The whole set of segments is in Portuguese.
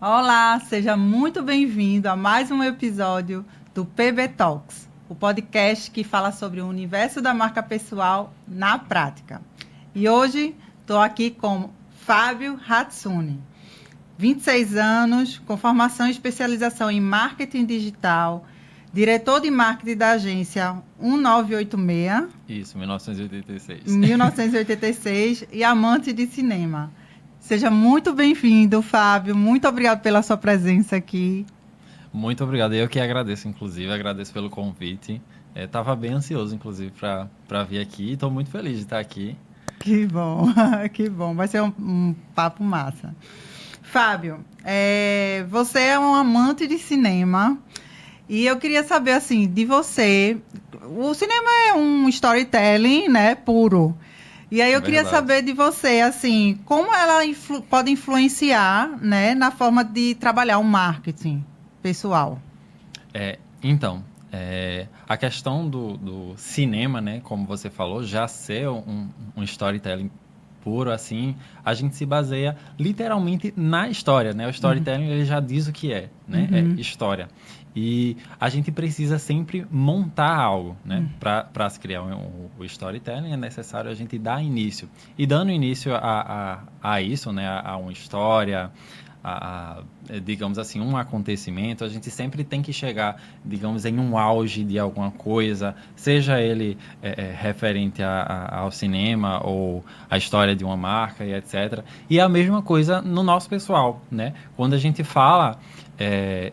Olá, seja muito bem-vindo a mais um episódio do PB Talks, o podcast que fala sobre o universo da marca pessoal na prática. E hoje estou aqui com Fábio Hatsune, 26 anos, com formação e especialização em marketing digital, diretor de marketing da agência 1986. Isso, 1986. 1986 e amante de cinema. Seja muito bem-vindo, Fábio. Muito obrigado pela sua presença aqui. Muito obrigado. Eu que agradeço, inclusive. Agradeço pelo convite. Estava bem ansioso, inclusive, para vir aqui. Estou muito feliz de estar aqui. Que bom, que bom. Vai ser um papo massa. Fábio, você é um amante de cinema e eu queria saber, assim, de você. O cinema é um storytelling, né, puro. E aí eu queria saber de você, assim, como ela pode influenciar, né, na forma de trabalhar o marketing pessoal. Então, a questão do cinema, né, como você falou, já ser um storytelling puro, assim, a gente se baseia literalmente na história, né? O storytelling, ele já diz o que é, né? É história. E a gente precisa sempre montar algo, né? Para se criar o storytelling, é necessário a gente dar início. E dando início a isso, né? A uma história, digamos assim, um acontecimento, a gente sempre tem que chegar, digamos, em um auge de alguma coisa, seja ele referente ao cinema ou a história de uma marca e etc. E a mesma coisa no nosso pessoal, né? Quando a gente fala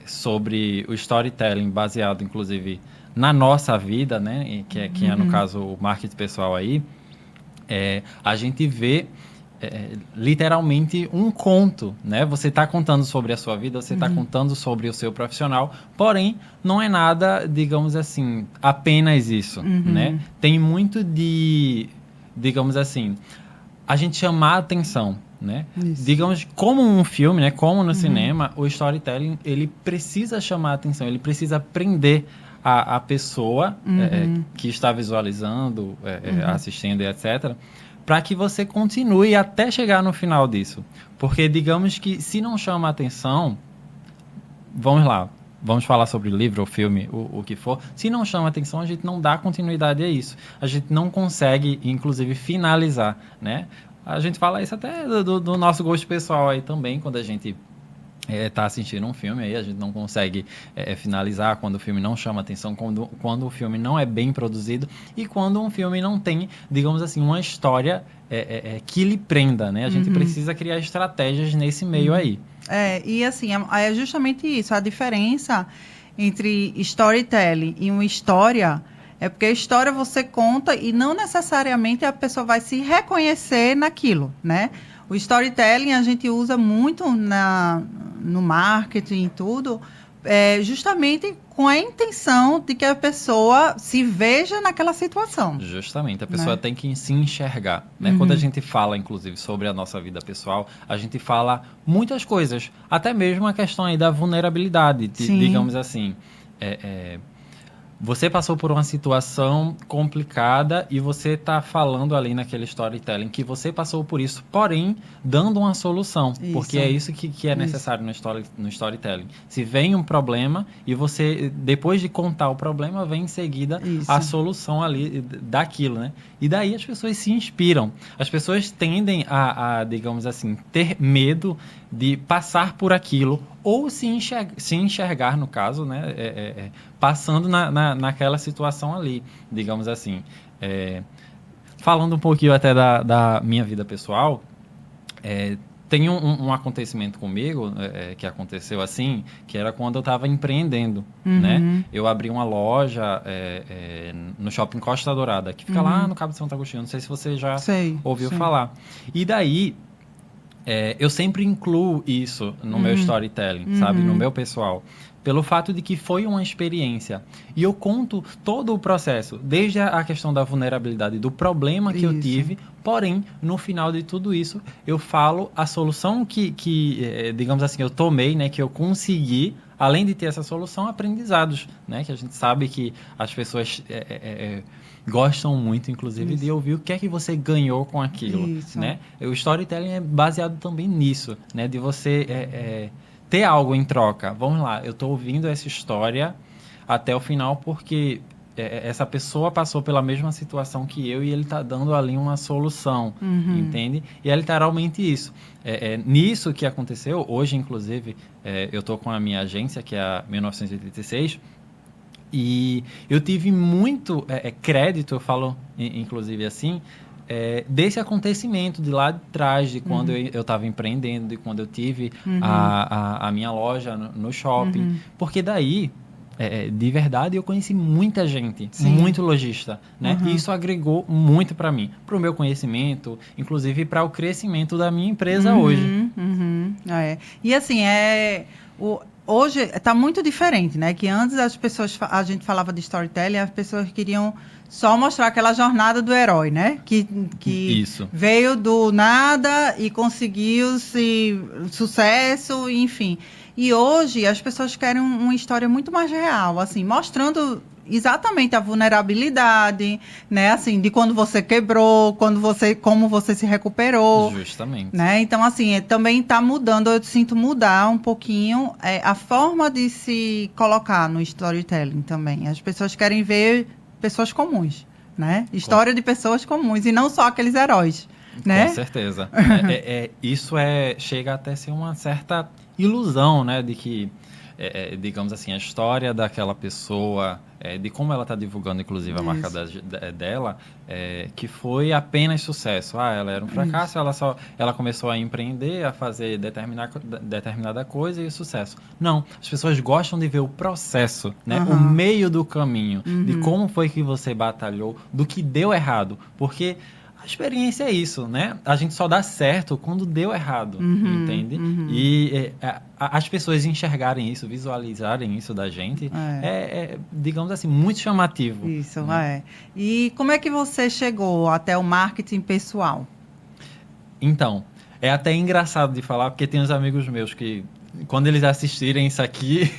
sobre o storytelling baseado, inclusive, na nossa vida, né? Que é, no caso, o marketing pessoal aí, a gente vê literalmente um conto, né? Você está contando sobre a sua vida, você está contando sobre o seu profissional, porém, não é nada, digamos assim, apenas isso, né? Tem muito de, digamos assim, a gente chamar a atenção, né? Isso. Digamos, como um filme, né? Como no cinema, o storytelling, ele precisa chamar a atenção, ele precisa prender a pessoa que está visualizando, assistindo e etc., para que você continue até chegar no final disso. Porque, digamos que se não chama a atenção, vamos lá, vamos falar sobre livro ou filme, o que for. Se não chama atenção, a gente não dá continuidade a isso. A gente não consegue, inclusive, finalizar, né? A gente fala isso até do nosso gosto pessoal aí também, quando a gente está assistindo um filme, aí a gente não consegue finalizar quando o filme não chama atenção, quando o filme não é bem produzido e quando um filme não tem, digamos assim, uma história que lhe prenda, né? A gente precisa criar estratégias nesse meio aí. E assim, é justamente isso, a diferença entre storytelling e uma história é porque a história você conta e não necessariamente a pessoa vai se reconhecer naquilo, né? O storytelling a gente usa muito no marketing e tudo, justamente com a intenção de que a pessoa se veja naquela situação. Justamente, a pessoa tem que se enxergar, né? Quando a gente fala, inclusive, sobre a nossa vida pessoal, a gente fala muitas coisas, até mesmo a questão aí da vulnerabilidade, digamos assim. Você passou por uma situação complicada e você está falando ali naquele storytelling que você passou por isso, porém, dando uma solução. Isso. Porque é isso que é necessário no storytelling. Se vem um problema e você, depois de contar o problema, vem em seguida a solução ali daquilo, né? E daí as pessoas se inspiram. As pessoas tendem a digamos assim, ter medo de passar por aquilo ou se enxergar, no caso, né, passando naquela situação ali, digamos assim. Falando um pouquinho até da minha vida pessoal, tem um acontecimento comigo que aconteceu assim, que era quando eu estava empreendendo, né? Eu abri uma loja no Shopping Costa Dourada, que fica lá no Cabo de Santo Agostinho, não sei se você já ouviu falar. E daí, eu sempre incluo isso no meu storytelling, sabe? No meu pessoal. Pelo fato de que foi uma experiência. E eu conto todo o processo, desde a questão da vulnerabilidade, do problema que eu tive, porém, no final de tudo isso, eu falo a solução que digamos assim, eu tomei, né? Que eu consegui, além de ter essa solução, aprendizados, né? Que a gente sabe que as pessoas gostam muito, inclusive, de ouvir o que é que você ganhou com aquilo, né? O storytelling é baseado também nisso, né? De você ter algo em troca. Vamos lá, eu estou ouvindo essa história até o final porque essa pessoa passou pela mesma situação que eu e ele está dando ali uma solução, entende? E é literalmente isso. Nisso que aconteceu, hoje, inclusive, eu estou com a minha agência, que é a 1986, e eu tive muito crédito, eu falo inclusive assim, desse acontecimento de lá de trás, de quando eu estava empreendendo, de quando eu tive a minha loja no shopping. Porque daí, de verdade, eu conheci muita gente, muito lojista, né? E isso agregou muito para mim, para o meu conhecimento, inclusive para o crescimento da minha empresa hoje. E assim, hoje está muito diferente, né? Que antes a gente falava de storytelling, as pessoas queriam só mostrar aquela jornada do herói, né? Que Isso. veio do nada e conseguiu sucesso, enfim. E hoje as pessoas querem uma história muito mais real, assim, mostrando exatamente a vulnerabilidade, né? Assim, de quando você quebrou, como você se recuperou. Justamente. Né? Então, assim, também está mudando, eu sinto mudar um pouquinho a forma de se colocar no storytelling também. As pessoas querem ver pessoas comuns, né? História de pessoas comuns e não só aqueles heróis, né? Com certeza. Isso chega até a ser uma certa ilusão, né? De que, digamos assim, a história daquela pessoa, de como ela está divulgando, inclusive, a marca dela, que foi apenas sucesso. Ela era um fracasso, ela começou a empreender, a fazer determinada coisa e sucesso. Não, as pessoas gostam de ver o processo, né? O meio do caminho, de como foi que você batalhou, do que deu errado. Porque a experiência é isso, né? A gente só dá certo quando deu errado, entende? E as pessoas enxergarem isso, visualizarem isso da gente, digamos assim, muito chamativo. Isso, né? E como é que você chegou até o marketing pessoal? Então, é até engraçado de falar, porque tem uns amigos meus que, quando eles assistirem isso aqui,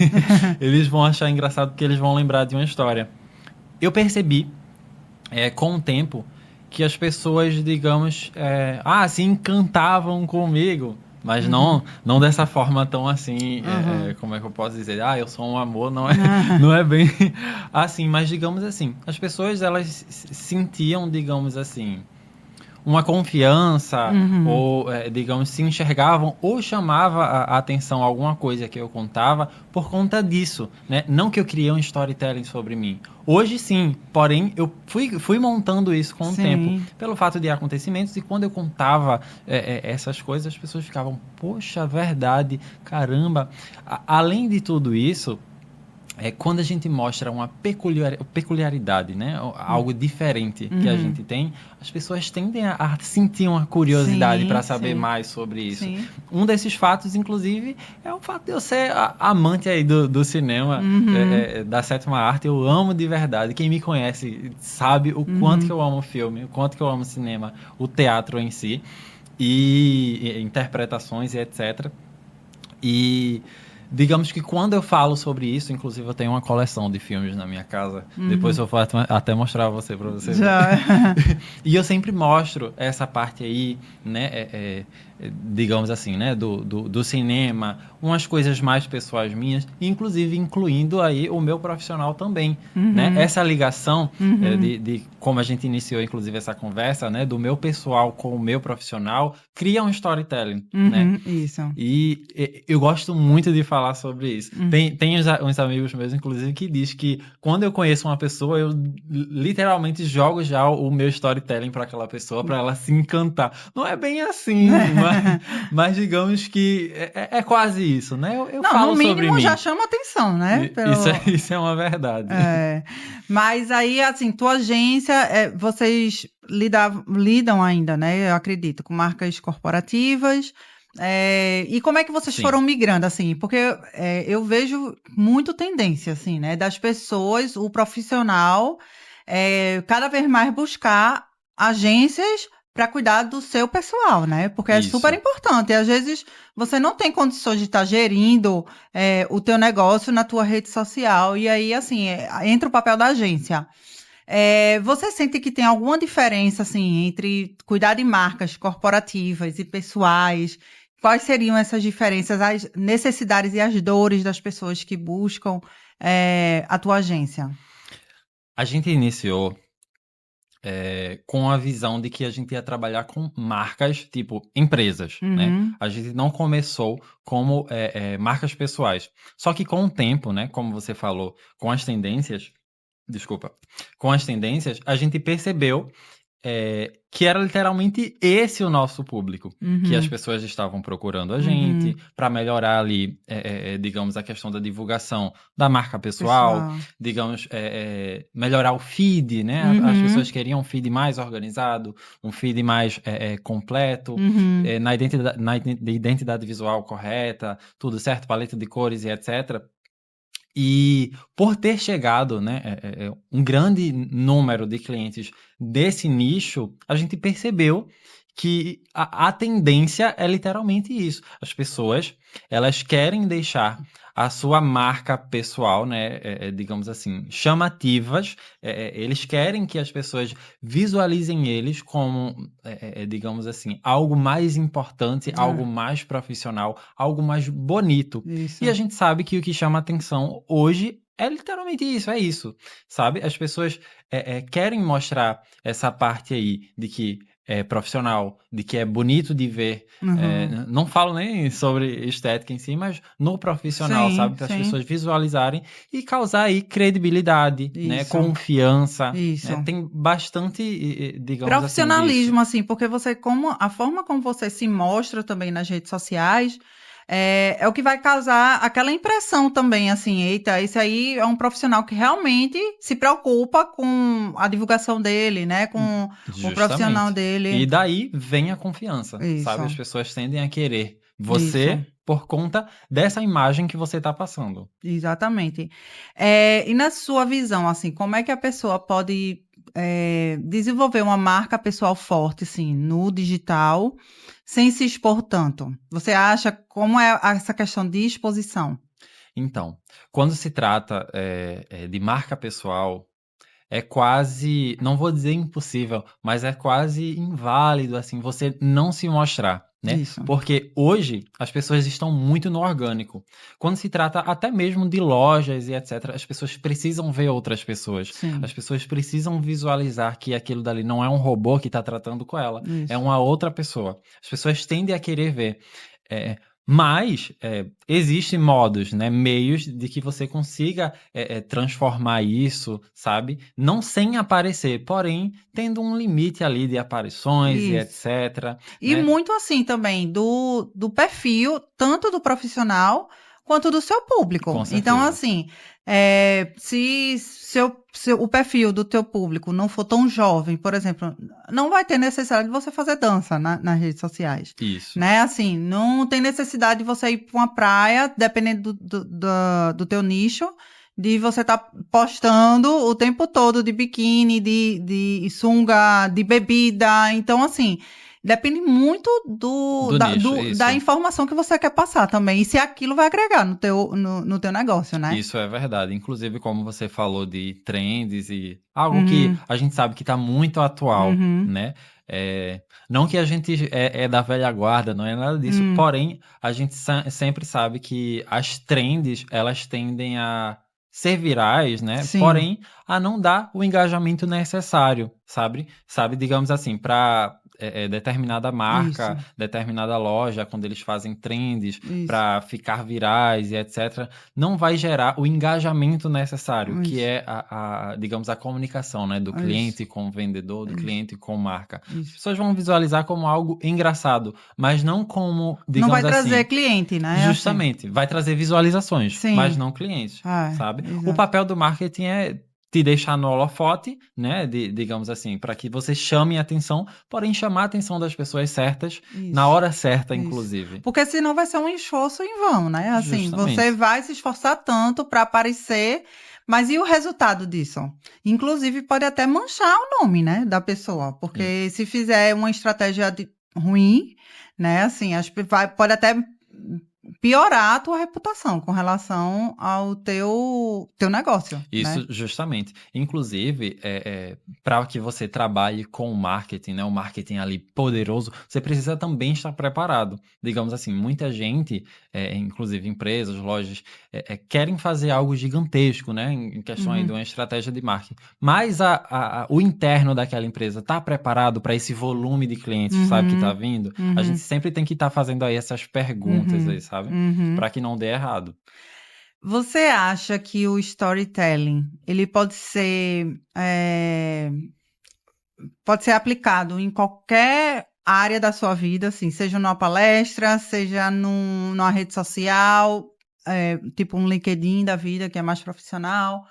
eles vão achar engraçado, porque eles vão lembrar de uma história. Eu percebi, com o tempo, que as pessoas, digamos, se encantavam comigo, mas não dessa forma tão assim, como é que eu posso dizer? Eu sou um amor, não é bem assim, mas digamos assim, as pessoas, elas sentiam, digamos assim, uma confiança, ou, digamos, se enxergavam ou chamava a atenção alguma coisa que eu contava por conta disso, né? Não que eu criei um storytelling sobre mim. Hoje sim, porém, eu fui montando isso com o tempo, pelo fato de acontecimentos, e quando eu contava essas coisas, as pessoas ficavam, poxa, verdade, caramba. Além de tudo isso, quando a gente mostra uma peculiaridade, né? Algo diferente que a gente tem, as pessoas tendem a sentir uma curiosidade para saber mais sobre isso. Um desses fatos, inclusive, é o fato de eu ser amante aí do cinema, da sétima arte. Eu amo de verdade. Quem me conhece sabe o quanto que eu amo filme, o quanto que eu amo cinema, o teatro em si, e interpretações e etc. E digamos que quando eu falo sobre isso, inclusive eu tenho uma coleção de filmes na minha casa. Depois eu vou até mostrar para você ver. E eu sempre mostro essa parte aí, né? Digamos assim, né? Do cinema, umas coisas mais pessoais minhas, inclusive incluindo aí o meu profissional também, né? Essa ligação de como a gente iniciou, inclusive, essa conversa, né? Do meu pessoal com o meu profissional, cria um storytelling, né? Isso. E eu gosto muito de falar sobre isso. Tem uns amigos meus, inclusive, que diz que quando eu conheço uma pessoa, eu literalmente jogo já o meu storytelling para aquela pessoa, para ela se encantar. Não é bem assim, mas digamos que é quase isso, né? Eu falo no mínimo sobre mim. Já chama atenção, né? Isso é uma verdade. Mas aí, assim, tua agência, vocês lidam ainda, né? Eu acredito, com marcas corporativas. E como é que vocês foram migrando, assim? Porque eu vejo muito tendência, assim, né? Das pessoas, o profissional, cada vez mais buscar agências para cuidar do seu pessoal, né? Porque é super importante. E às vezes você não tem condições de estar gerindo o teu negócio na tua rede social. E aí, assim, entra o papel da agência. Você sente que tem alguma diferença, assim, entre cuidar de marcas corporativas e pessoais? quais seriam essas diferenças, as necessidades e as dores das pessoas que buscam a tua agência? A gente iniciou com a visão de que a gente ia trabalhar com marcas, tipo empresas, né? Uhum, A gente não começou como marcas pessoais. Só que com o tempo, né? Como você falou, com as tendências, desculpa, com as tendências, a gente percebeu que era literalmente esse o nosso público, que as uhum, pessoas estavam procurando a gente uhum. para melhorar ali, digamos, a questão da divulgação da marca pessoal, Pessoal. digamos, melhorar o feed, né? As Uhum, pessoas queriam um feed mais organizado, um feed mais completo, uhum. na identidade visual correta, tudo certo, paleta de cores e etc. E por ter chegado, né, um grande número de clientes desse nicho, a gente percebeu que a tendência é literalmente isso. As pessoas, elas querem deixar a sua marca pessoal, né, digamos assim, chamativas. Eles querem que as pessoas visualizem eles como, digamos assim, algo mais importante, algo mais profissional, algo mais bonito. Isso. E a gente sabe que o que chama atenção hoje é literalmente isso, é isso, sabe? As pessoas querem mostrar essa parte aí de que é profissional, de que é bonito de ver. Uhum. Não falo nem sobre estética em si, mas no profissional, Sim, sabe? Para as sim. pessoas visualizarem e causar aí credibilidade, né? Isso, Confiança, né? isso. Tem bastante, digamos assim, disso. Profissionalismo, assim, porque você, como a forma como você se mostra também nas redes sociais, é o que vai causar aquela impressão também, assim, eita, esse aí é um profissional que realmente se preocupa com a divulgação dele, né? Com o profissional Justamente. E dele. daí vem a confiança, sabe? Isso, As pessoas tendem a querer isso. você por conta dessa imagem que você está passando. Exatamente. E na sua visão, assim, como é que a pessoa pode desenvolver uma marca pessoal forte, assim, no digital, sem se expor tanto? Você acha como é essa questão de exposição? Então, quando se trata de marca pessoal, é quase, não vou dizer impossível, mas é quase inválido, assim, você não se mostrar, né? Isso. Porque hoje as pessoas estão muito no orgânico. Quando se trata até mesmo de lojas e etc., as pessoas precisam ver outras pessoas. As Sim, pessoas precisam visualizar que aquilo dali não é um robô que está tratando com ela, é isso. uma outra pessoa. As pessoas tendem a querer ver. É, mas existem modos, né, meios de que você consiga transformar isso, sabe? Não sem aparecer, porém tendo um limite ali de aparições e Isso. etc, E né? muito assim também do perfil, tanto do profissional quanto do seu público. Com Então, certeza. assim, se o perfil do teu público não for tão jovem, por exemplo, não vai ter necessidade de você fazer dança nas redes sociais. Isso. Né? Assim, não tem necessidade de você ir para uma praia, dependendo do teu nicho, de você estar postando o tempo todo de biquíni, de sunga, de bebida. Então, assim, depende muito Do nicho, da isso. informação que você quer passar também. E se aquilo vai agregar no teu negócio, né? Isso é verdade. Inclusive, como você falou de trends e algo que Uhum, a gente sabe que está muito atual, uhum, né? Não que a gente é da velha guarda, não é nada disso. uhum. Porém, a gente sempre sabe que as trends, elas tendem a ser virais, né? Sim, Porém, a não dar o engajamento necessário, sabe? Sabe, digamos assim, para determinada isso, marca, determinada loja, quando eles fazem trends isso, para ficar virais e etc., não vai gerar o engajamento necessário, que isso, é digamos, a comunicação, né, do isso, cliente com o vendedor, do isso, cliente com marca. As isso. pessoas vão visualizar como algo engraçado, mas não como, Não vai digamos trazer assim, cliente, né? Assim. justamente, vai trazer visualizações, mas Sim. não clientes, Ah, sabe? O exato. papel do marketing é te deixar no holofote, né, digamos assim, para que você chame a atenção, porém chamar a atenção das pessoas certas, na Isso. hora certa, Isso. inclusive. Porque senão vai ser um esforço em vão, né? Assim, você Justamente. vai se esforçar tanto para aparecer, mas e o resultado disso? Inclusive, pode até manchar o nome, né, da pessoa, E- porque se fizer uma estratégia ruim, né, assim, pode até piorar a tua reputação com relação ao teu negócio, né? Isso, justamente. Inclusive, para que você trabalhe com o marketing, né, o marketing ali poderoso, você precisa também estar preparado. Digamos assim, muita gente, inclusive empresas, lojas, querem fazer algo gigantesco, né, em questão aí de uma estratégia de marketing. Mas o interno daquela empresa está preparado para esse volume de clientes, sabe, que está vindo? A gente sempre tem que estar fazendo aí essas perguntas aí, sabe? Para que não dê errado. Você acha que o storytelling, ele pode ser aplicado em qualquer área da sua vida, assim, seja numa palestra, seja numa rede social, tipo um LinkedIn da vida, que é mais profissional,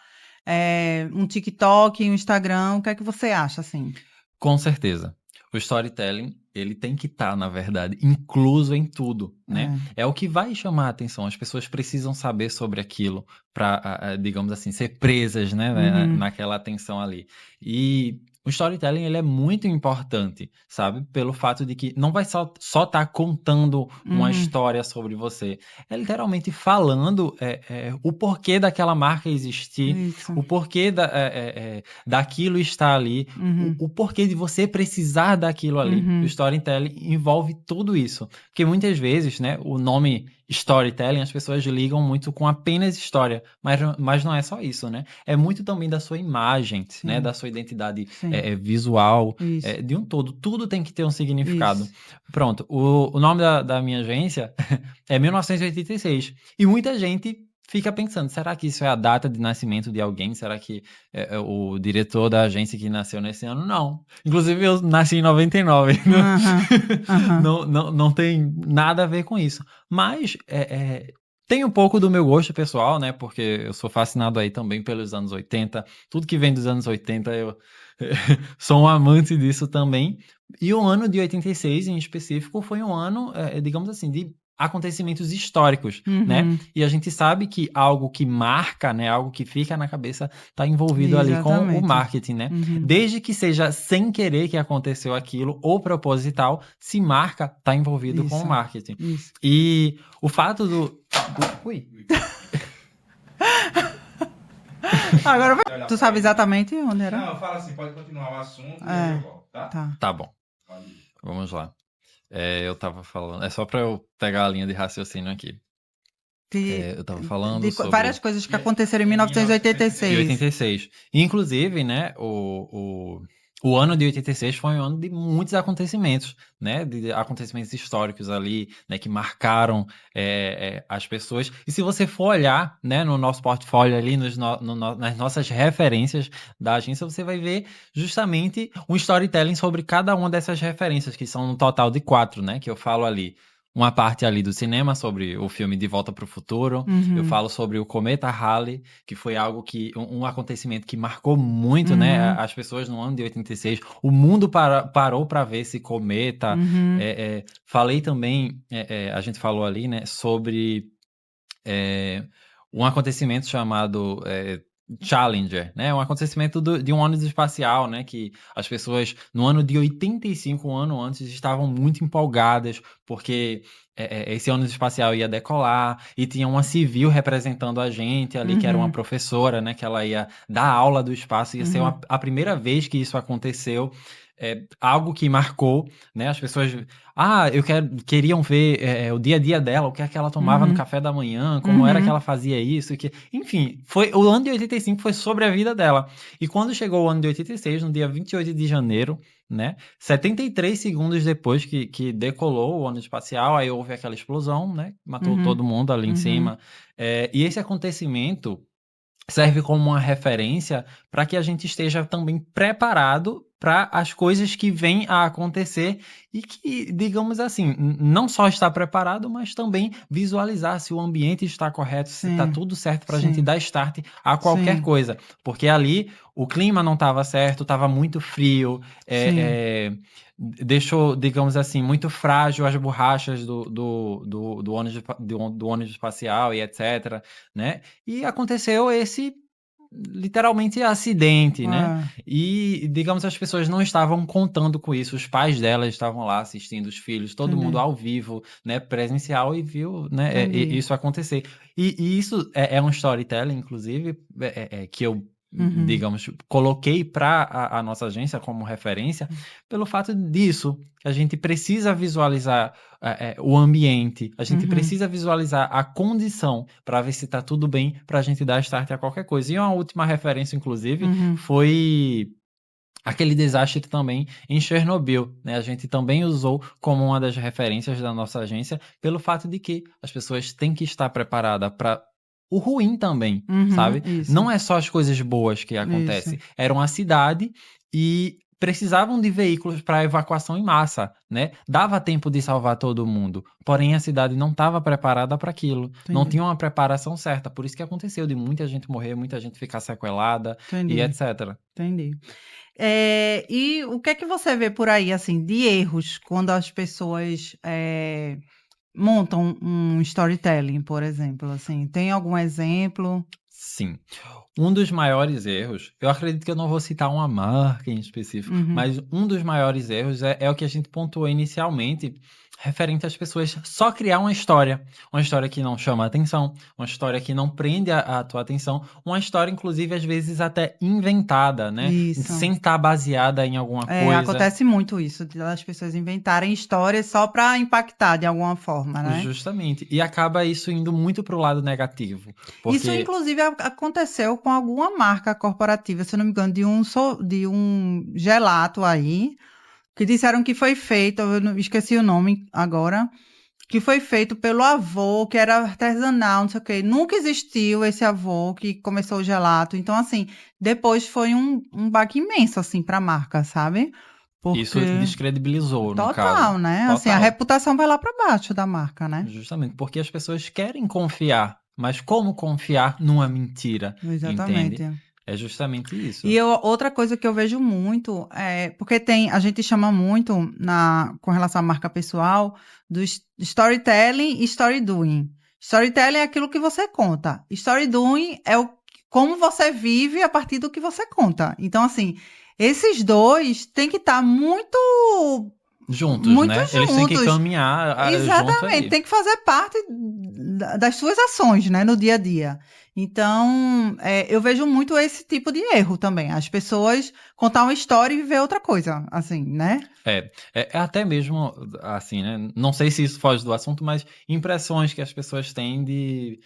um TikTok, um Instagram, o que é que você acha, assim? Com certeza. O storytelling, ele tem que estar, na verdade, incluso em tudo, né? É o que vai chamar a atenção. As pessoas precisam saber sobre aquilo para, digamos assim, ser presas, né, naquela atenção ali. E o storytelling, ele é muito importante, sabe? Pelo fato de que não vai só estar contando uma história sobre você. É literalmente falando o porquê daquela marca existir, Isso. o porquê daquilo estar ali, o porquê de você precisar daquilo ali. O storytelling envolve tudo isso. Porque muitas vezes, né, o nome storytelling, as pessoas ligam muito com apenas história, mas não é só isso, né? É muito também da sua imagem, né, da sua identidade visual, de um todo. Tudo tem que ter um significado. Isso. Pronto, o nome da minha agência é 1986. E muita gente fica pensando, será que isso é a data de nascimento de alguém? Será que é o diretor da agência que nasceu nesse ano? Não. Inclusive, eu nasci em 99. Não tem nada a ver com isso. Mas tem um pouco do meu gosto pessoal, né? Porque eu sou fascinado aí também pelos anos 80. Tudo que vem dos anos 80, eu sou um amante disso também. E o ano de 86, em específico, foi um ano, digamos assim, de acontecimentos históricos, né? E a gente sabe que algo que marca, né, algo que fica na cabeça, está envolvido ali com o marketing, né? Desde que seja sem querer que aconteceu aquilo ou proposital, se marca, está envolvido com o marketing. Isso. E o fato do... Ui. Agora tu sabe exatamente onde era? Não, eu falo assim, pode continuar o assunto e aí eu volto, tá? Tá bom. Vamos lá. Eu tava falando... É só para eu pegar a linha de raciocínio aqui. Eu tava falando de sobre... várias coisas que aconteceram em 1986. 86. Inclusive, né, o ano de 86 foi um ano de muitos acontecimentos, né, de acontecimentos históricos ali, né, que marcaram as pessoas. E se você for olhar, né, no nosso portfólio ali, nas nossas referências da agência, você vai ver justamente um storytelling sobre cada uma dessas referências, que são um total de 4, né, que eu falo ali. Uma parte ali do cinema, sobre o filme De Volta para o Futuro. Eu falo sobre o cometa Halley, que foi algo um acontecimento que marcou muito, né, as pessoas no ano de 86. O mundo parou para ver esse cometa. Falei também, a gente falou ali, né, sobre um acontecimento chamado Challenger, né? Um acontecimento de um ônibus espacial, né? Que as pessoas, no ano de 85, um ano antes, estavam muito empolgadas, porque esse ônibus espacial ia decolar, e tinha uma civil representando a gente ali, que era uma professora, né? Que ela ia dar aula do espaço, ia ser a primeira vez que isso aconteceu. Algo que marcou, né? As pessoas queriam ver o dia a dia dela, o que é que ela tomava no café da manhã, como era que ela fazia isso, enfim, o ano de 85 foi sobre a vida dela. E quando chegou o ano de 86, no dia 28 de janeiro, né, 73 segundos depois que decolou o ônibus espacial, aí houve aquela explosão, né, matou todo mundo ali em cima. E esse acontecimento serve como uma referência para que a gente esteja também preparado para as coisas que vêm a acontecer e que, digamos assim, não só estar preparado, mas também visualizar se o ambiente está correto, se está tudo certo para a gente dar start a qualquer coisa. Porque ali o clima não estava certo, estava muito frio, deixou, digamos assim, muito frágil as borrachas do ônibus espacial e etc, né? E aconteceu esse literalmente acidente, né? E, digamos, as pessoas não estavam contando com isso. Os pais delas estavam lá assistindo os filhos, todo mundo ao vivo, né? Presencial, e viu, né? Isso acontecer. E isso é um storytelling, inclusive, que eu, digamos, coloquei para a nossa agência como referência, pelo fato disso. A gente precisa visualizar o ambiente, a gente precisa visualizar a condição para ver se está tudo bem, para a gente dar start a qualquer coisa. E uma última referência, inclusive, foi aquele desastre também em Chernobyl, né? A gente também usou como uma das referências da nossa agência, pelo fato de que as pessoas têm que estar preparadas para o ruim também, sabe? Isso. Não é só as coisas boas que acontecem. Era uma cidade e precisavam de veículos para evacuação em massa, né? Dava tempo de salvar todo mundo, porém a cidade não estava preparada para aquilo. Entendi. Não tinha uma preparação certa, por isso que aconteceu de muita gente morrer, muita gente ficar sequelada. Entendi. E etc. Entendi. E o que é que você vê por aí, assim, de erros quando as pessoas montam um storytelling, por exemplo, assim? Tem algum exemplo? Sim. Um dos maiores erros, eu acredito que eu não vou citar uma marca em específico, mas um dos maiores erros é o que a gente pontuou inicialmente, referente às pessoas só criar uma história que não chama a atenção, uma história que não prende a tua atenção, uma história, inclusive, às vezes até inventada, né? Isso. Sem estar baseada em alguma coisa. Acontece muito isso, das pessoas inventarem histórias só para impactar de alguma forma, né? Justamente. E acaba isso indo muito pro lado negativo. Porque... Isso, inclusive, aconteceu com alguma marca corporativa, se eu não me engano, de um gelato aí, que disseram que foi feito, eu não, esqueci o nome agora, que foi feito pelo avô, que era artesanal, não sei o quê. Nunca existiu esse avô que começou o gelato. Então, assim, depois foi um baque imenso, assim, para a marca, sabe? Porque... Isso descredibilizou, no caso. Total, né? Total. Assim, a reputação vai lá para baixo da marca, né? Justamente, porque as pessoas querem confiar, mas como confiar numa mentira? Exatamente. Entende? É justamente isso. E outra coisa que eu vejo muito porque a gente chama muito com relação à marca pessoal do storytelling e story doing. Storytelling é aquilo que você conta. Story doing é como você vive a partir do que você conta. Então, assim, esses dois têm que estar muito juntos, muito né? Juntos. Eles têm que caminhar. Exatamente, junto ali. Tem que fazer parte das suas ações, né, no dia a dia. Então, eu vejo muito esse tipo de erro também. As pessoas contar uma história e viver outra coisa, assim, né? É até mesmo, assim, né? Não sei se isso foge do assunto, mas impressões que as pessoas têm de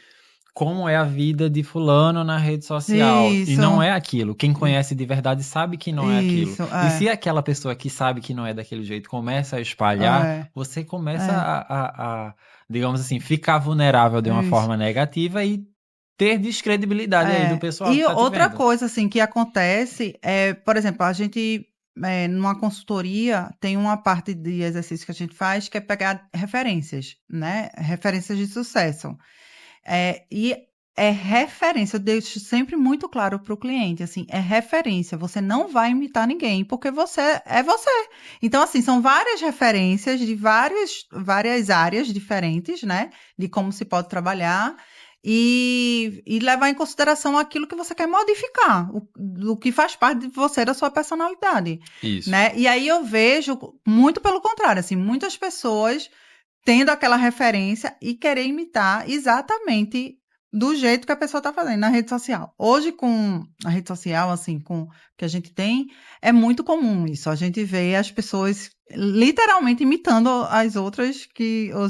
como é a vida de fulano na rede social. Isso. E não é aquilo. Quem conhece de verdade sabe que não é aquilo. E se aquela pessoa que sabe que não é daquele jeito começa a espalhar, você começa a, digamos assim, ficar vulnerável de uma forma negativa e ter descredibilidade aí do pessoal que tá te outra vendo. coisa, assim, que acontece por exemplo, a gente... numa consultoria, tem uma parte de exercício que a gente faz que é pegar referências, né? Referências de sucesso. E é referência, eu deixo sempre muito claro para o cliente, assim, é referência, você não vai imitar ninguém, porque você é você. Então, assim, são várias referências de várias áreas diferentes, né? De como se pode trabalhar. E levar em consideração aquilo que você quer modificar, o que faz parte de você, da sua personalidade. Isso. Né? E aí eu vejo muito pelo contrário, assim, muitas pessoas tendo aquela referência e querer imitar exatamente do jeito que a pessoa está fazendo na rede social. Hoje, com a rede social, assim, com o que a gente tem, é muito comum isso. A gente vê as pessoas literalmente imitando os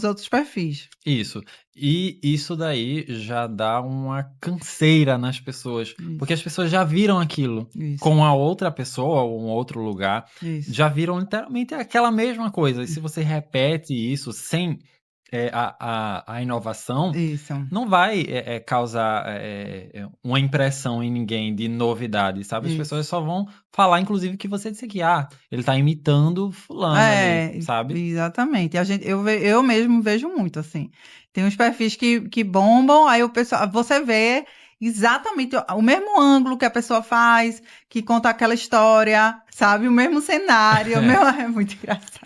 outros perfis. Isso. E isso daí já dá uma canseira nas pessoas. Isso. Porque as pessoas já viram aquilo com a outra pessoa ou um outro lugar. Isso. Já viram literalmente aquela mesma coisa. E se você repete isso sem a inovação, não vai causar uma impressão em ninguém de novidade, sabe? As pessoas só vão falar, inclusive, que você disse que ele tá imitando fulano ali, sabe? Exatamente. Eu mesmo vejo muito, assim. Tem uns perfis que bombam, aí o pessoal, você vê exatamente o mesmo ângulo que a pessoa faz, que conta aquela história, sabe? O mesmo cenário, é muito engraçado.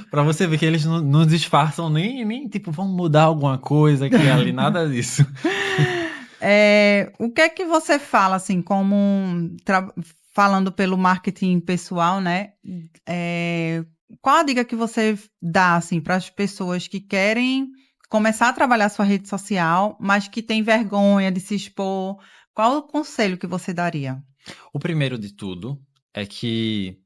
Pra você ver que eles não disfarçam nem tipo, vamos mudar alguma coisa aqui ali, nada disso. O que é que você fala, assim, falando pelo marketing pessoal, né? Qual a dica que você dá, assim, para as pessoas que querem começar a trabalhar sua rede social, mas que têm vergonha de se expor? Qual o conselho que você daria? O primeiro de tudo é que,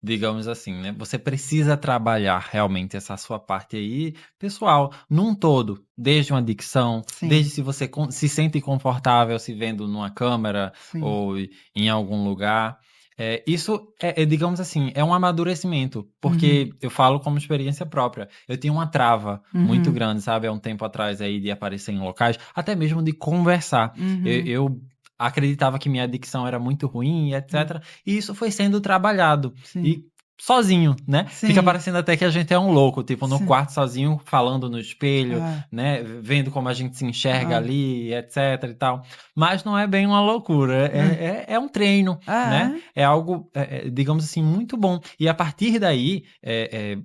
digamos assim, né? Você precisa trabalhar realmente essa sua parte aí, pessoal, num todo. Desde uma dicção, Sim, desde se você se sente confortável se vendo numa câmera sim. ou em algum lugar. Isso digamos assim, é um amadurecimento, porque eu falo como experiência própria. Eu tinha uma trava muito grande, sabe? Há um tempo atrás aí de aparecer em locais, até mesmo de conversar. Eu acreditava que minha dicção era muito ruim, etc. E isso foi sendo trabalhado. Sim. E sozinho, né? Sim. Fica parecendo até que a gente é um louco, tipo, no Sim. quarto sozinho, falando no espelho, né? Vendo como a gente se enxerga ali, etc e tal. Mas não é bem uma loucura, é um treino, né? É algo, digamos assim, muito bom. E a partir daí,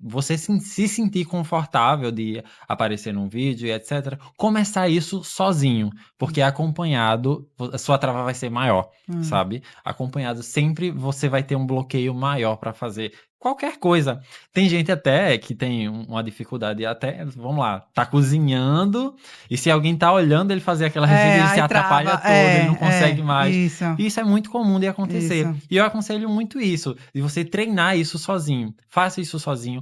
você se sentir confortável de aparecer num vídeo e etc, começar isso sozinho, porque acompanhado, a sua trava vai ser maior, sabe? Acompanhado sempre você vai ter um bloqueio maior para fazer qualquer coisa. Tem gente até que tem uma dificuldade até, vamos lá, tá cozinhando e se alguém tá olhando ele fazer aquela receita, ele se atrapalha todo, ele não consegue mais. Isso é muito comum de acontecer. Isso. E eu aconselho muito isso, de você treinar isso sozinho. Faça isso sozinho.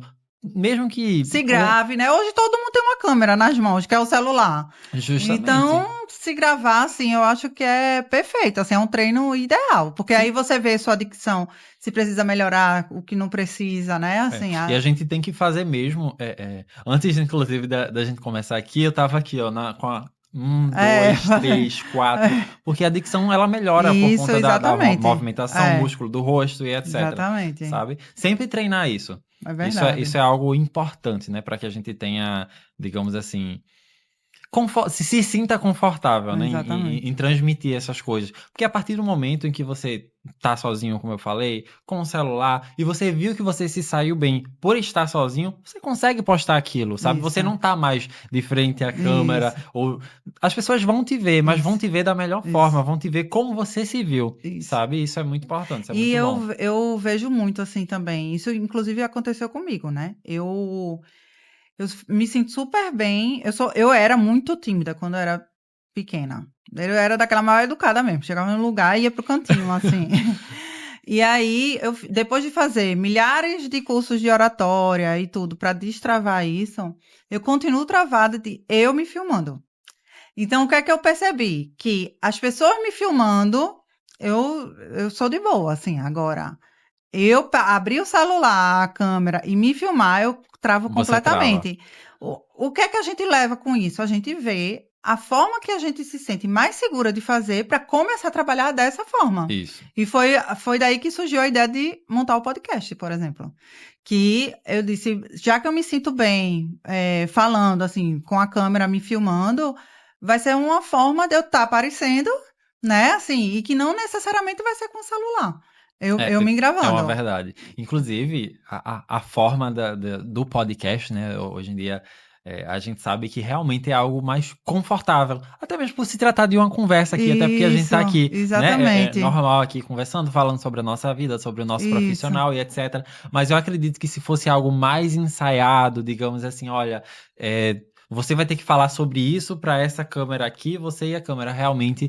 Mesmo que... Se grave, né? Hoje todo mundo tem uma câmera nas mãos, que é o celular. Justamente. Então, se gravar, assim, eu acho que é perfeito. Assim, é um treino ideal. Porque aí você vê sua dicção, se precisa melhorar, o que não precisa, né? Assim, E a gente tem que fazer mesmo. Antes, inclusive, da gente começar aqui, eu tava aqui, ó, com a 2, 3, 4. Porque a dicção, ela melhora por conta da movimentação, músculo do rosto e etc. Exatamente. Sabe? Sempre treinar isso. É verdade. Isso é algo importante, né? Para que a gente tenha, digamos assim, se sinta confortável, né? Em transmitir essas coisas. Porque a partir do momento em que você tá sozinho, como eu falei, com o celular, e você viu que você se saiu bem por estar sozinho, você consegue postar aquilo, sabe? Você não tá mais de frente à câmera, ou as pessoas vão te ver, mas vão te ver da melhor forma, vão te ver como você se viu, sabe? Isso é muito importante, isso é muito bom. E eu vejo muito assim também. Isso, inclusive, aconteceu comigo, né? Eu me sinto super bem. Eu era muito tímida quando eu era pequena. Eu era daquela mal educada mesmo. Chegava num lugar e ia pro cantinho, assim. E aí, depois de fazer milhares de cursos de oratória e tudo para destravar isso, eu continuo travada de eu me filmando. Então, o que é que eu percebi? Que as pessoas me filmando, eu sou de boa, assim. Agora, eu abrir o celular, a câmera e me filmar, eu travo completamente. O que é que a gente leva com isso? A gente vê a forma que a gente se sente mais segura de fazer para começar a trabalhar dessa forma. Isso. E foi daí que surgiu a ideia de montar o podcast, por exemplo. Que eu disse, já que eu me sinto bem falando, assim, com a câmera me filmando, vai ser uma forma de eu estar aparecendo, né? Assim, e que não necessariamente vai ser com o celular. Eu me gravando. É uma verdade. Inclusive, a forma do podcast, né? Hoje em dia, a gente sabe que realmente é algo mais confortável. Até mesmo por se tratar de uma conversa aqui, até porque a gente tá aqui, exatamente. né? Normal aqui, conversando, falando sobre a nossa vida, sobre o nosso profissional e etc. Mas eu acredito que se fosse algo mais ensaiado, digamos assim, olha... você vai ter que falar sobre isso para essa câmera aqui, você e a câmera realmente...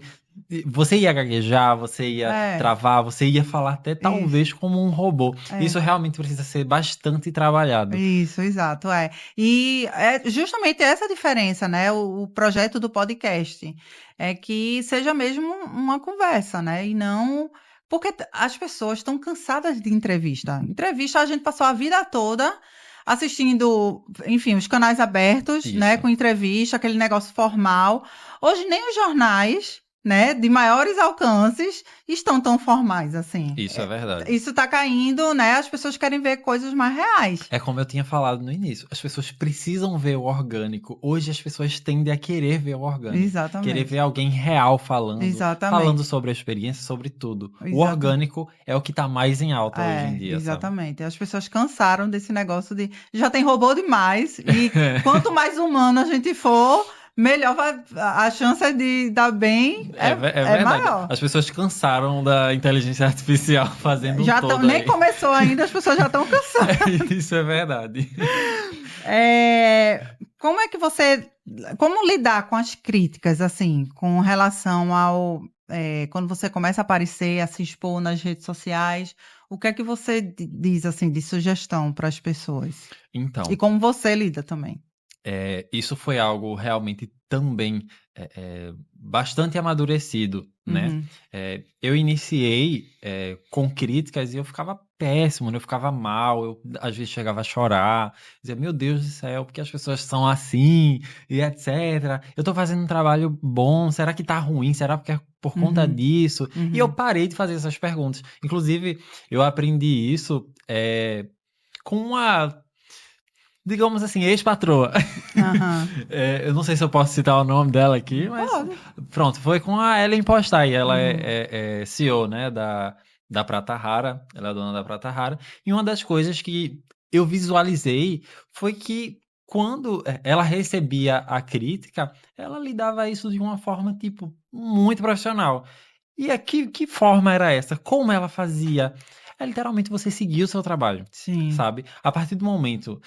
Você ia gaguejar, você ia travar, você ia falar até talvez como um robô. Isso realmente precisa ser bastante trabalhado. Isso, exato, E é justamente essa diferença, né? O projeto do podcast é que seja mesmo uma conversa, né? E não... Porque as pessoas estão cansadas de entrevista. Entrevista, a gente passou a vida toda assistindo, enfim, os canais abertos, né? Com entrevista, aquele negócio formal. Hoje nem os jornais... né, de maiores alcances, estão tão formais assim. Isso é verdade. Isso tá caindo, né? As pessoas querem ver coisas mais reais. É como eu tinha falado no início, as pessoas precisam ver o orgânico. Hoje as pessoas tendem a querer ver o orgânico. Exatamente. Querer ver alguém real falando. Exatamente. Falando sobre a experiência, sobre tudo. O orgânico é o que tá mais em alta hoje em dia, exatamente. Sabe? As pessoas cansaram desse negócio de... Já tem robô demais, e quanto mais humano a gente for... melhor a chance de dar bem é verdade. maior. As pessoas cansaram da inteligência artificial fazendo já todo nem começou ainda, as pessoas já estão cansadas. Isso é verdade. Como é que como lidar com as críticas, assim, com relação ao quando você começa a aparecer, a se expor nas redes sociais, o que é que você diz, assim, de sugestão para as pessoas? Então, e como você lida também? Isso foi algo realmente também bastante amadurecido, né? Uhum. Eu iniciei com críticas e eu ficava péssimo, né? Eu ficava mal, eu às vezes chegava a chorar, dizia, meu Deus do céu, porque as pessoas são assim, e etc. Eu tô fazendo um trabalho bom, será que tá ruim? Será porque é por conta disso? E eu parei de fazer essas perguntas. Inclusive, eu aprendi isso com uma, digamos assim, ex-patroa. Uhum. Eu não sei se eu posso citar o nome dela aqui, mas Pode. pronto, foi com a Ellen Postai. Ela Uhum. é CEO, né, da Prata Rara, ela é dona da Prata Rara. E uma das coisas que eu visualizei foi que quando ela recebia a crítica, ela lidava isso de uma forma, tipo, muito profissional. E que forma era essa? Como ela fazia? É literalmente você seguir o seu trabalho, Sim. sabe? A partir do momento,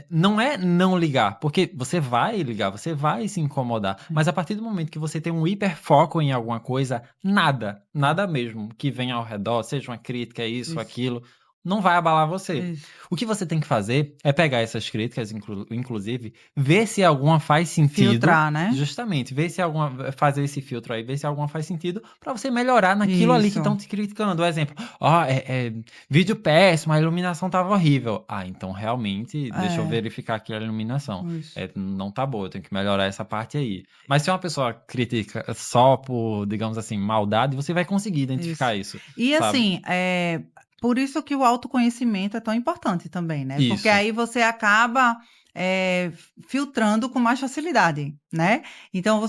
não é não ligar, porque você vai ligar, você vai se incomodar, mas a partir do momento que você tem um hiperfoco em alguma coisa, nada mesmo que venha ao redor, seja uma crítica, isso, aquilo, não vai abalar você. Isso. O que você tem que fazer é pegar essas críticas, inclusive, ver se alguma faz sentido. Filtrar, né? Justamente, ver se alguma, fazer esse filtro aí, ver se alguma faz sentido para você melhorar naquilo ali que Isso. estão te criticando. Exemplo, vídeo péssimo, a iluminação tava horrível. Então realmente, deixa eu verificar aqui a iluminação. Isso. Não tá boa, eu tenho que melhorar essa parte aí. Mas se uma pessoa critica só por, digamos assim, maldade, você vai conseguir identificar isso. E sabe? assim, por isso que o autoconhecimento é tão importante também, né? Porque Isso. aí você acaba filtrando com mais facilidade, né? Então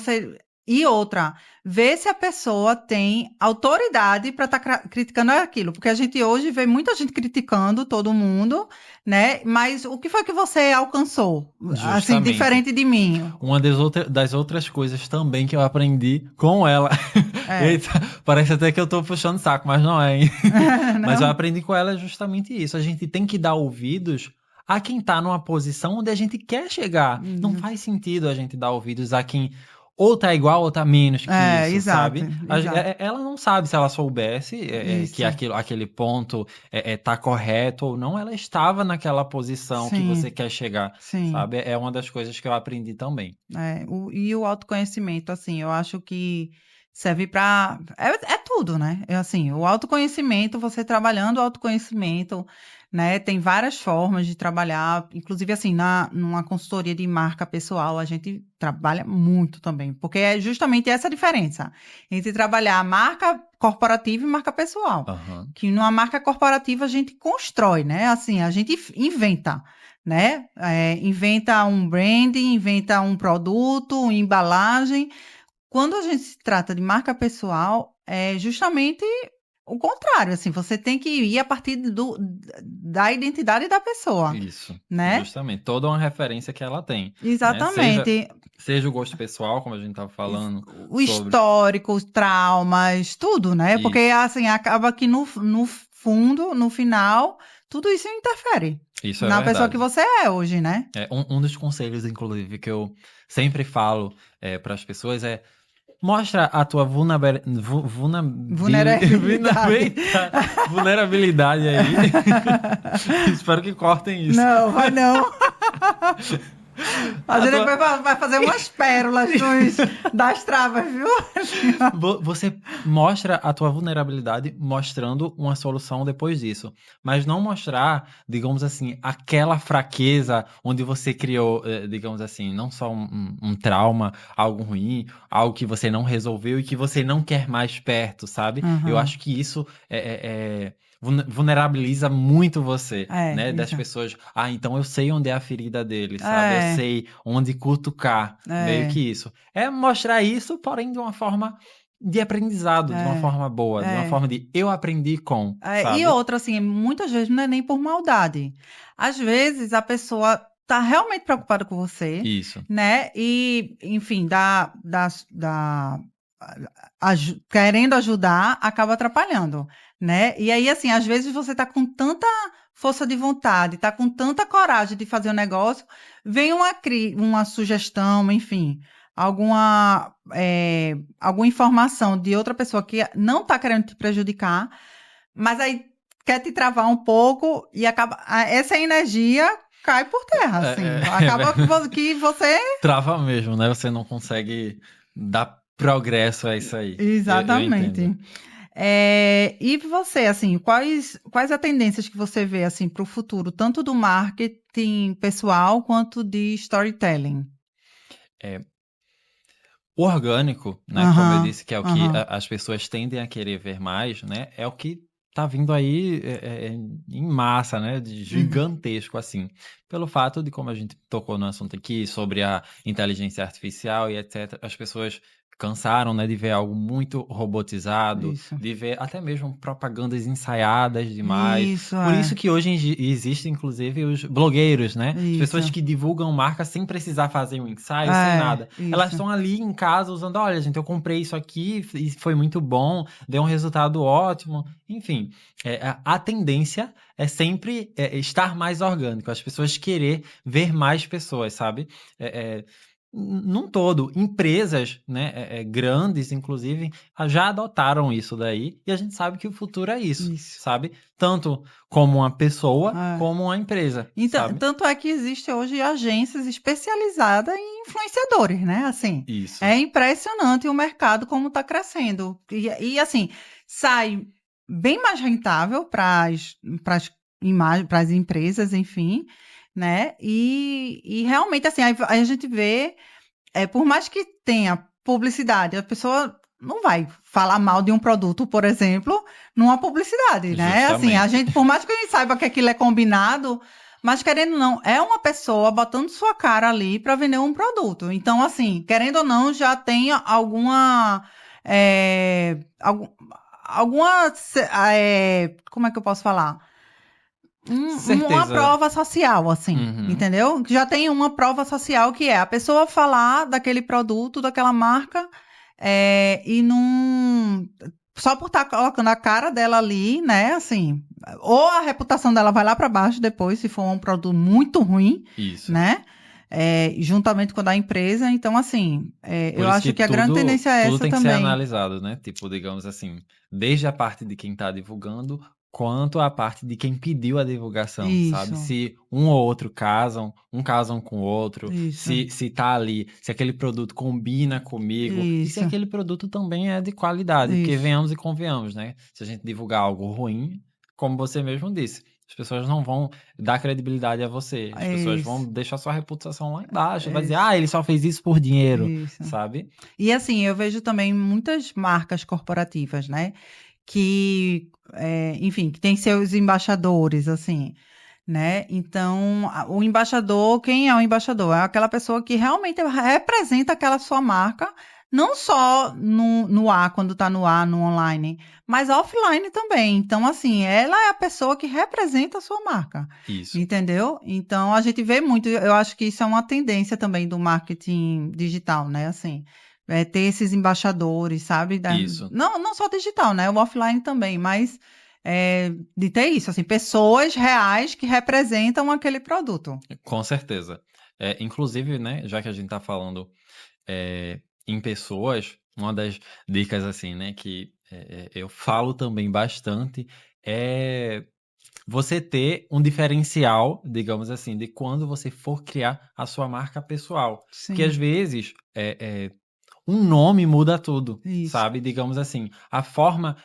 E outra, ver se a pessoa tem autoridade para estar criticando aquilo. Porque a gente hoje vê muita gente criticando todo mundo, né? Mas o que foi que você alcançou? Assim, Justamente. diferente de mim. Uma das outras coisas também que eu aprendi com ela. Eita, parece até que eu tô puxando saco, mas não é, hein? Mas eu aprendi com ela justamente isso. A gente tem que dar ouvidos a quem tá numa posição onde a gente quer chegar. Não faz sentido a gente dar ouvidos a quem ou tá igual ou tá menos que isso, exato, sabe? exato. Ela não sabe se ela soubesse que aquele ponto tá correto ou não. Ela estava naquela posição que você quer chegar, sabe? É uma das coisas que eu aprendi também. E o autoconhecimento, assim, eu acho que serve para... É tudo, né? Assim, o autoconhecimento, você trabalhando o autoconhecimento, né? Tem várias formas de trabalhar, inclusive, assim, numa consultoria de marca pessoal, a gente trabalha muito também, porque é justamente essa a diferença entre trabalhar marca corporativa e marca pessoal. Que numa marca corporativa a gente constrói, né? Assim, a gente inventa, né? Inventa um branding, inventa um produto, uma embalagem. Quando a gente se trata de marca pessoal, é justamente o contrário, assim, você tem que ir a partir da identidade da pessoa. Isso, né? Justamente, toda uma referência que ela tem. Exatamente. Né? Seja o gosto pessoal, como a gente estava falando. O histórico, os traumas, tudo, né? Isso. Porque, assim, acaba que no fundo, no final, tudo isso interfere. Isso é na verdade. pessoa que você é hoje, né? Um dos conselhos, inclusive, que eu sempre falo para as pessoas é: mostra a tua vulnerabilidade aí. Espero que cortem isso. Não, vai não. A gente vai fazer umas pérolas das travas, viu? Você mostra a tua vulnerabilidade mostrando uma solução depois disso. Mas não mostrar, digamos assim, aquela fraqueza onde você criou, digamos assim, não só um trauma, algo ruim, algo que você não resolveu e que você não quer mais perto, sabe? Eu acho que isso vulnerabiliza muito você, né? Das pessoas. Então eu sei onde é a ferida dele, sabe? Eu sei onde cutucar, meio que isso. É mostrar isso, porém de uma forma de aprendizado, de uma forma boa, de uma forma de eu aprendi com, sabe? E outra, assim, muitas vezes não é nem por maldade. Às vezes a pessoa tá realmente preocupado com você, Isso. né? E, enfim, querendo ajudar, acaba atrapalhando, né? E aí, assim, às vezes você tá com tanta força de vontade, tá com tanta coragem de fazer o negócio, vem uma sugestão, enfim, alguma informação de outra pessoa que não tá querendo te prejudicar, mas aí quer te travar um pouco e essa energia cai por terra, assim. Acaba que você... Trava mesmo, né? Você não consegue dar progresso a isso aí. Eu Exatamente. entendo. E você, assim, quais as tendências que você vê, assim, para o futuro, tanto do marketing pessoal quanto de storytelling? O orgânico, né? Como eu Aham, disse, que é o que aham, as pessoas tendem a querer ver mais, né? É o que tá vindo aí em massa, né? De uhum. gigantesco, assim. Pelo fato de, como a gente tocou no assunto aqui, sobre a inteligência artificial e etc., as pessoas cansaram, né? De ver algo muito robotizado, Isso. de ver até mesmo propagandas ensaiadas demais. Isso, Por isso que hoje existem, inclusive, os blogueiros, né? As pessoas Isso. que divulgam marca sem precisar fazer um ensaio, sem É, nada. Elas isso. estão ali em casa usando, olha, gente, eu comprei isso aqui e foi muito bom, deu um resultado ótimo. Enfim, a tendência é sempre estar mais orgânico, as pessoas querer ver mais pessoas, sabe? Num todo, empresas, né, grandes, inclusive, já adotaram isso daí e a gente sabe que o futuro é isso, Isso. sabe? Tanto como uma pessoa, É. como uma empresa, Então, sabe? tanto é que existe hoje agências especializadas em influenciadores, né? Assim, Isso. é impressionante o mercado como está crescendo. Assim, sai bem mais rentável para as empresas, enfim, né? E realmente, assim, aí a gente vê, por mais que tenha publicidade, a pessoa não vai falar mal de um produto, por exemplo, numa publicidade, né? Assim, a Justamente. gente, por mais que a gente saiba que aquilo é combinado, mas querendo ou não, é uma pessoa botando sua cara ali para vender um produto. Então, assim, querendo ou não, já tem alguma, como é que eu posso falar? Uma Certeza. prova social, assim, Uhum. entendeu? Já tem uma prova social que é a pessoa falar daquele produto, daquela marca, e não. Só por estar colocando a cara dela ali, né? Assim, ou a reputação dela vai lá para baixo depois, se for um produto muito ruim, Isso. né? Juntamente com a da empresa. Então, assim, Por eu isso que acho que a grande tendência é tudo essa tem que ser também. analisado, né? Tipo, digamos assim, desde a parte de quem está divulgando, quanto a parte de quem pediu a divulgação, sabe? Isso, Se um ou outro casam com o outro, isso, se tá ali, se aquele produto combina comigo, e se isso, aquele produto também é de qualidade, porque isso. venhamos e convenhamos, né? Se a gente divulgar algo ruim, como você mesmo disse, as pessoas não vão dar credibilidade a você, as pessoas vão Isso, deixar sua reputação lá embaixo, vai dizer, isso, ah, ele só fez isso por dinheiro, isso. sabe? E assim, eu vejo também muitas marcas corporativas, né? Que, enfim, que tem seus embaixadores, assim, né? Então, o embaixador, quem é o embaixador? É aquela pessoa que realmente representa aquela sua marca, não só no ar, quando está no ar, no online, mas offline também. Então, assim, ela é a pessoa que representa a sua marca, Isso. entendeu? Então, a gente vê muito, eu acho que isso é uma tendência também do marketing digital, né? Assim, ter esses embaixadores, sabe? Isso, Não só digital, né? O offline também, mas de ter isso, assim, pessoas reais que representam aquele produto. com certeza. Inclusive, né, já que a gente está falando em pessoas, uma das dicas assim, né, que eu falo também bastante é você ter um diferencial, digamos assim, de quando você for criar a sua marca pessoal. Porque às Sim, vezes um nome muda tudo, isso, sabe? Digamos assim, a forma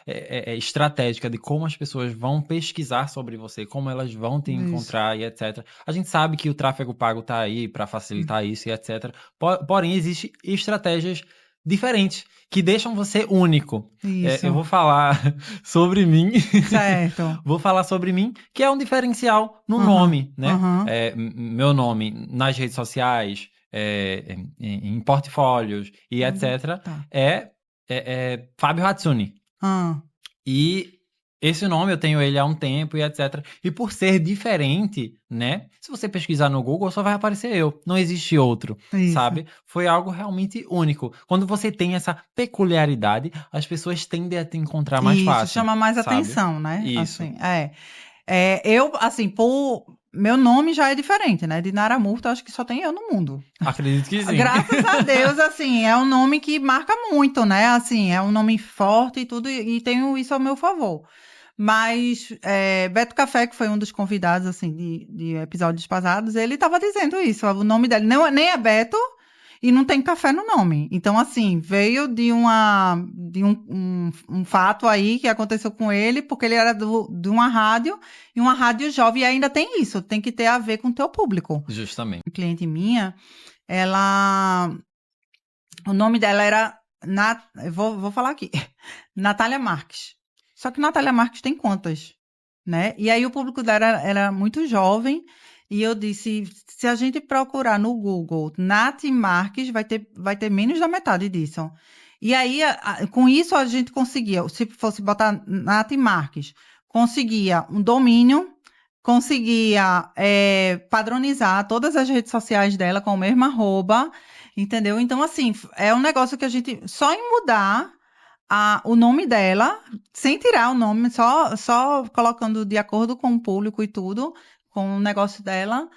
estratégica de como as pessoas vão pesquisar sobre você, como elas vão te isso, encontrar e etc. A gente sabe que o tráfego pago está aí para facilitar isso e etc. Porém, existem estratégias diferentes que deixam você único. Eu isso, vou falar sobre mim, certo. vou falar sobre mim, que é um diferencial no Aham, nome, né? aham, Meu nome nas redes sociais, em portfólios e etc., tá. é Fábio Hatsune. Ah, E esse nome eu tenho ele há um tempo e etc. E por ser diferente, né? Se você pesquisar no Google, só vai aparecer eu. Não existe outro, sabe? Foi algo realmente único. Quando você tem essa peculiaridade, as pessoas tendem a te encontrar mais fácil. Isso, chama mais atenção, né? Isso. Assim, eu, assim, meu nome já é diferente, né? De Nara Murta, acho que só tem eu no mundo. Acredito que sim. Graças a Deus, assim, é um nome que marca muito, né? Assim, é um nome forte e tudo, e tenho isso ao meu favor. Mas Beto Café, que foi um dos convidados, assim, de episódios passados, ele estava dizendo isso. O nome dele nem é Beto e não tem café no nome. Então, assim, veio de um fato aí que aconteceu com ele, porque ele era de uma rádio, e uma rádio jovem, e ainda tem isso, tem que ter a ver com o teu público. Justamente. Uma cliente minha, o nome dela era, eu vou falar aqui, Natália Marques. Só que Natália Marques tem contas, né? E aí o público dela era muito jovem, e eu disse, se a gente procurar no Google Nath Marques, vai ter menos da metade disso. E aí, com isso, a gente conseguia, se fosse botar Nath Marques, conseguia um domínio, conseguia padronizar todas as redes sociais dela com o mesmo @, entendeu? Então, assim, é um negócio que a gente, só em mudar o nome dela, sem tirar o nome, só colocando de acordo com o público e tudo, com o negócio dela,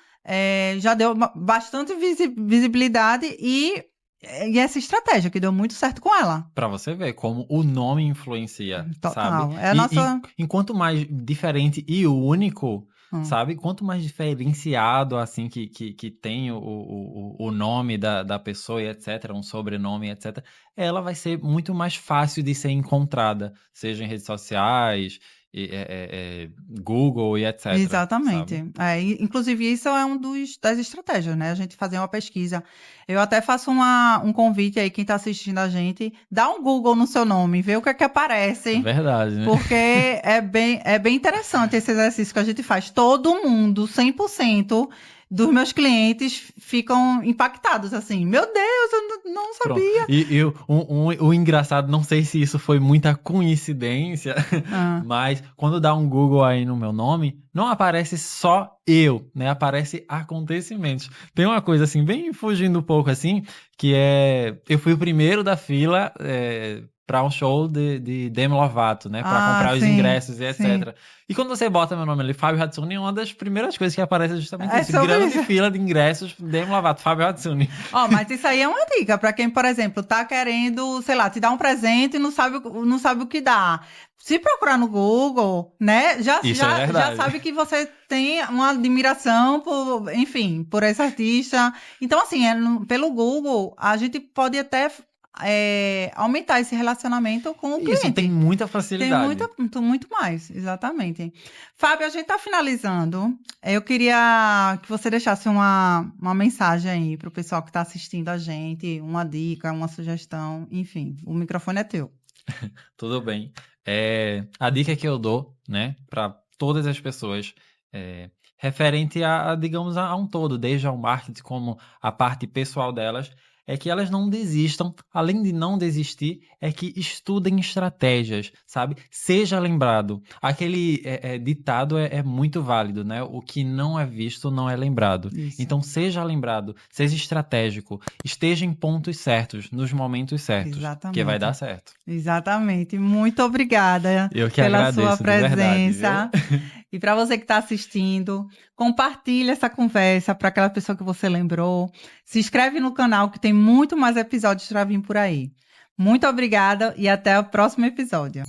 já deu bastante visibilidade e essa estratégia que deu muito certo com ela. Pra você ver como o nome influencia, Total. sabe? É a nossa... Enquanto mais diferente e único, sabe? Quanto mais diferenciado, assim, que tem o nome da pessoa e etc., um sobrenome, etc., ela vai ser muito mais fácil de ser encontrada, seja em redes sociais, Google e etc. Exatamente. Inclusive, isso é das estratégias, né? A gente fazer uma pesquisa. Eu até faço um convite aí, quem está assistindo a gente, dá um Google no seu nome, vê o que é que aparece. É verdade, né? Porque é bem interessante esse exercício que a gente faz. Todo mundo, 100% dos meus clientes ficam impactados, assim. Meu Deus, eu não sabia. Pronto. E o engraçado, não sei se isso foi muita coincidência, mas quando dá um Google aí no meu nome, não aparece só eu, né? Aparece acontecimentos. Tem uma coisa assim, bem fugindo um pouco assim, que eu fui o primeiro da fila para um show de Demi Lovato, né? Para comprar os ingressos e etc. Sim. E quando você bota meu nome ali, Fábio Hatsune, uma das primeiras coisas que aparece é justamente isso. Grande fila de ingressos, Demi Lovato, Fábio Hatsune. Mas isso aí é uma dica para quem, por exemplo, tá querendo, sei lá, te dar um presente e não sabe o que dar. Se procurar no Google, né, já sabe que você tem uma admiração por esse artista. Então, assim, pelo Google, a gente pode até aumentar esse relacionamento com o cliente. Isso, tem muita facilidade. Tem muito mais, exatamente. Fábio, a gente está finalizando. Eu queria que você deixasse uma mensagem aí para o pessoal que está assistindo a gente, uma dica, uma sugestão, enfim, o microfone é teu. Tudo bem. A dica que eu dou, né, para todas as pessoas, referente digamos, a um todo, desde ao marketing como a parte pessoal delas, é que elas não desistam, além de não desistir, é que estudem estratégias, sabe? Seja lembrado. Aquele ditado é muito válido, né? O que não é visto não é lembrado. Isso. Então, seja lembrado, seja estratégico, esteja em pontos certos, nos momentos certos, que vai dar certo. Exatamente. Muito obrigada pela agradeço, sua presença. Verdade, e para você que está assistindo, compartilhe essa conversa para aquela pessoa que você lembrou. Se inscreve no canal que tem muito mais episódios para vir por aí. Muito obrigada e até o próximo episódio.